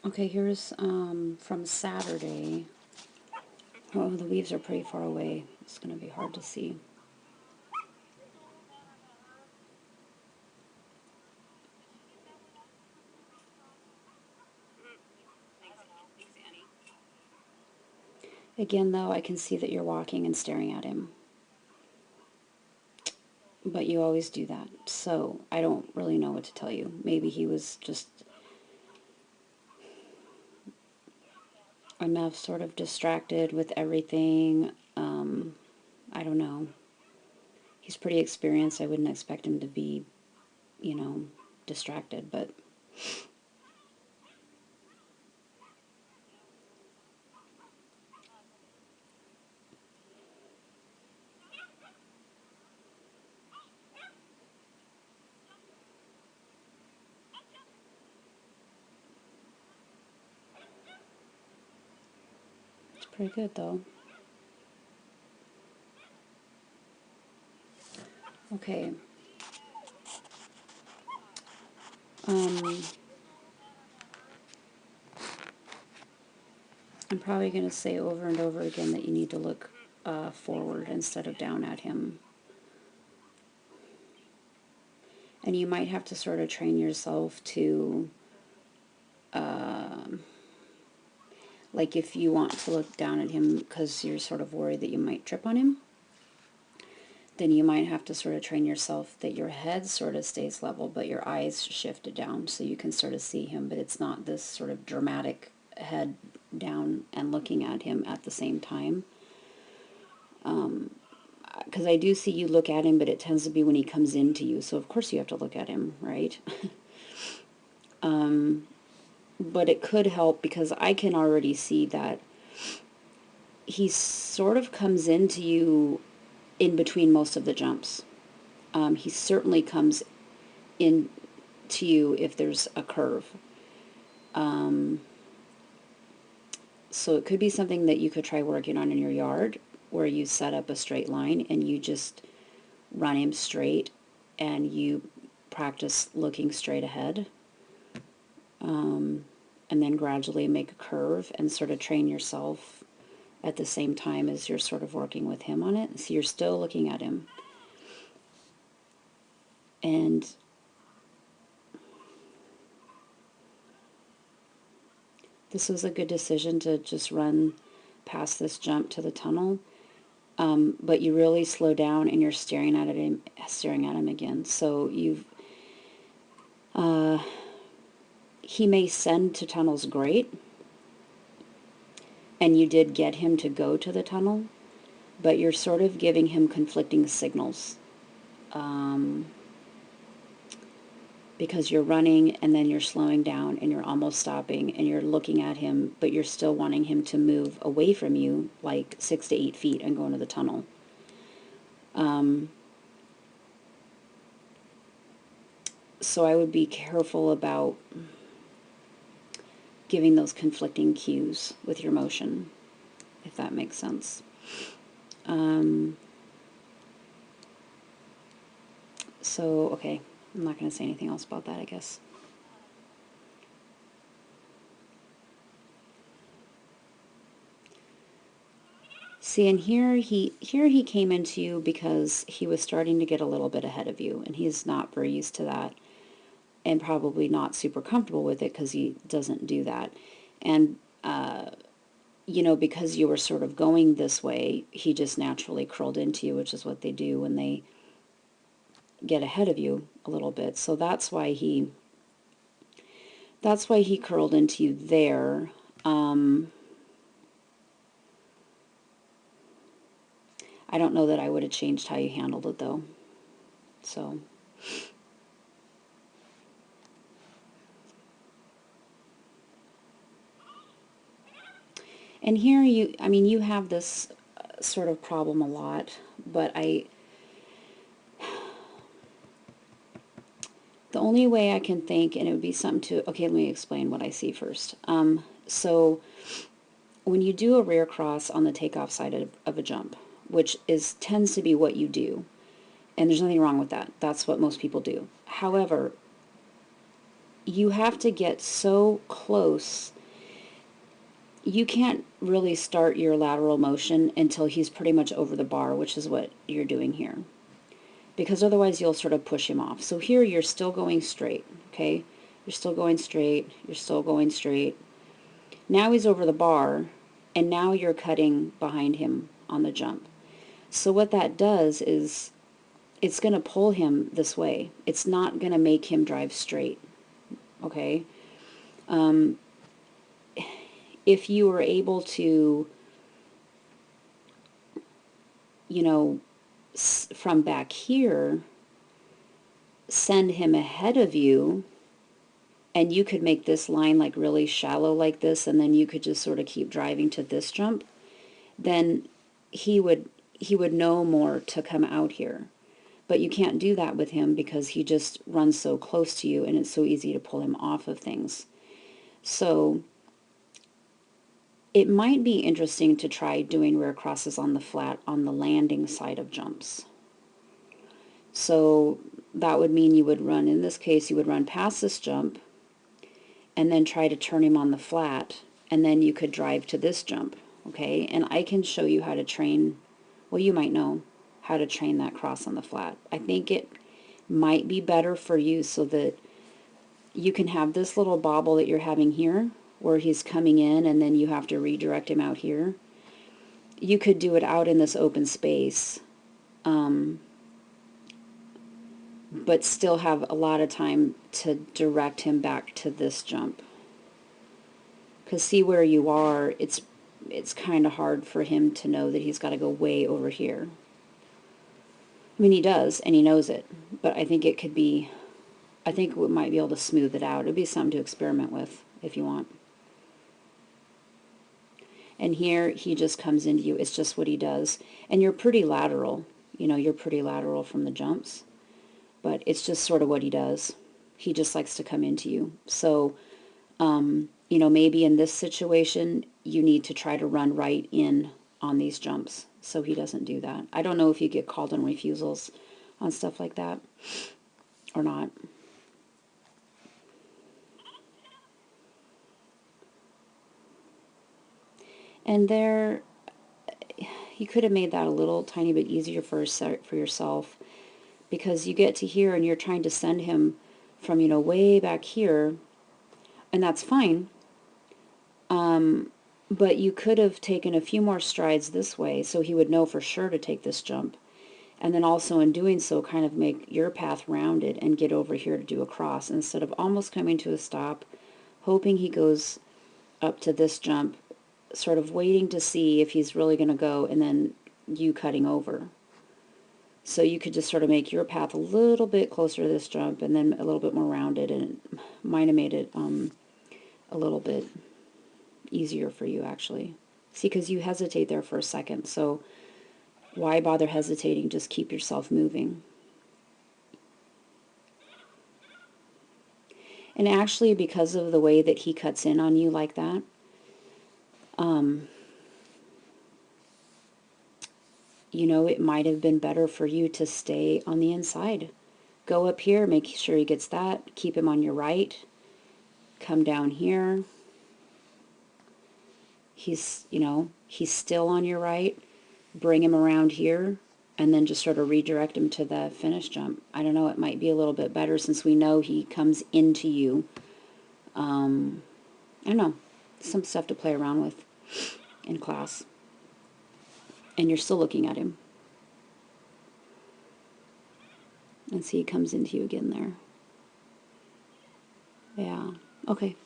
Okay, here's from Saturday. Oh, the leaves are pretty far away. It's going to be hard to see. Again, though, I can see that you're walking and staring at him. But you always do that. So I don't really know what to tell you. Maybe he was just enough sort of distracted with everything. I don't know. He's pretty experienced. I wouldn't expect him to be, you know, distracted, but it's pretty good though. Okay. Um, I'm probably going to say over and over again that you need to look forward instead of down at him. And you might have to sort of train yourself to, like if you want to look down at him because you're sort of worried that you might trip on him, then you might have to sort of train yourself that your head sort of stays level, but your eyes shifted down so you can sort of see him, but it's not this sort of dramatic head down and looking at him at the same time. Because I do see you look at him, but it tends to be when he comes into you, so of course you have to look at him, right? But it could help because I can already see that he sort of comes into you in between most of the jumps. He certainly comes in to you if there's a curve. So it could be something that you could try working on in your yard where you set up a straight line and you just run him straight and you practice looking straight ahead. And then gradually make a curve and sort of train yourself at the same time as you're sort of working with him on it. So you're still looking at him. And this was a good decision to just run past this jump to the tunnel. But you really slow down and you're staring at him again. So he may send to tunnels great, and you did get him to go to the tunnel, but you're sort of giving him conflicting signals. Because you're running and then you're slowing down and you're almost stopping and you're looking at him, but you're still wanting him to move away from you like 6 to 8 feet and go into the tunnel. So I would be careful about giving those conflicting cues with your motion, if that makes sense. So, okay, I'm not going to say anything else about that, I guess. See, and here he came into you because he was starting to get a little bit ahead of you, and he's not very used to that, and probably not super comfortable with it because he doesn't do that. And you know, because you were sort of going this way, he just naturally curled into you, which is what they do when they get ahead of you a little bit. So that's why he curled into you there. I don't know that I would have changed how you handled it though. So and here I mean, you have this sort of problem a lot, but the only way I can think, and it would be something to, okay, let me explain what I see first. So when you do a rear cross on the takeoff side of a jump, which tends to be what you do, and there's nothing wrong with that. That's what most people do. However, you have to get so close. You can't really start your lateral motion until he's pretty much over the bar, which is what you're doing here. Because otherwise you'll sort of push him off. So here you're still going straight, okay? You're still going straight, you're still going straight. Now he's over the bar, and now you're cutting behind him on the jump. So what that does is it's going to pull him this way. It's not going to make him drive straight, okay? If you were able to, you know, from back here, send him ahead of you, and you could make this line like really shallow like this, and then you could just sort of keep driving to this jump, then he would know more to come out here. But you can't do that with him because he just runs so close to you, and it's so easy to pull him off of things. So it might be interesting to try doing rear crosses on the flat on the landing side of jumps. So that would mean you would run, in this case, you would run past this jump and then try to turn him on the flat, and then you could drive to this jump, okay? And I can show you how to train, well, you might know how to train that cross on the flat. I think it might be better for you so that you can have this little bobble that you're having here where he's coming in and then you have to redirect him out here. You could do it out in this open space, but still have a lot of time to direct him back to this jump. Because see where you are, it's kind of hard for him to know that he's got to go way over here. I mean, he does, and he knows it, but I think it could be, I think we might be able to smooth it out. It'd be something to experiment with if you want. And here he just comes into you. It's just what he does. And you're pretty lateral. You know, you're pretty lateral from the jumps. But it's just sort of what he does. He just likes to come into you. So, you know, maybe in this situation, you need to try to run right in on these jumps so he doesn't do that. I don't know if you get called on refusals on stuff like that or not. And there, you could have made that a little tiny bit easier for yourself, because you get to here and you're trying to send him from, you know, way back here, and that's fine. But you could have taken a few more strides this way so he would know for sure to take this jump. And then also in doing so, kind of make your path rounded and get over here to do a cross instead of almost coming to a stop, hoping he goes up to this jump, sort of waiting to see if he's really going to go, and then you cutting over. So you could just sort of make your path a little bit closer to this jump and then a little bit more rounded, and it might have made it a little bit easier for you, actually. See, because you hesitate there for a second, so why bother hesitating? Just keep yourself moving. And actually, because of the way that he cuts in on you like that, you know, it might have been better for you to stay on the inside. Go up here, make sure he gets that, keep him on your right, come down here. He's, you know, he's still on your right, bring him around here, and then just sort of redirect him to the finish jump. I don't know, it might be a little bit better since we know he comes into you. I don't know, some stuff to play around with in class. And you're still looking at him. And see, he comes into you again there. Yeah, okay.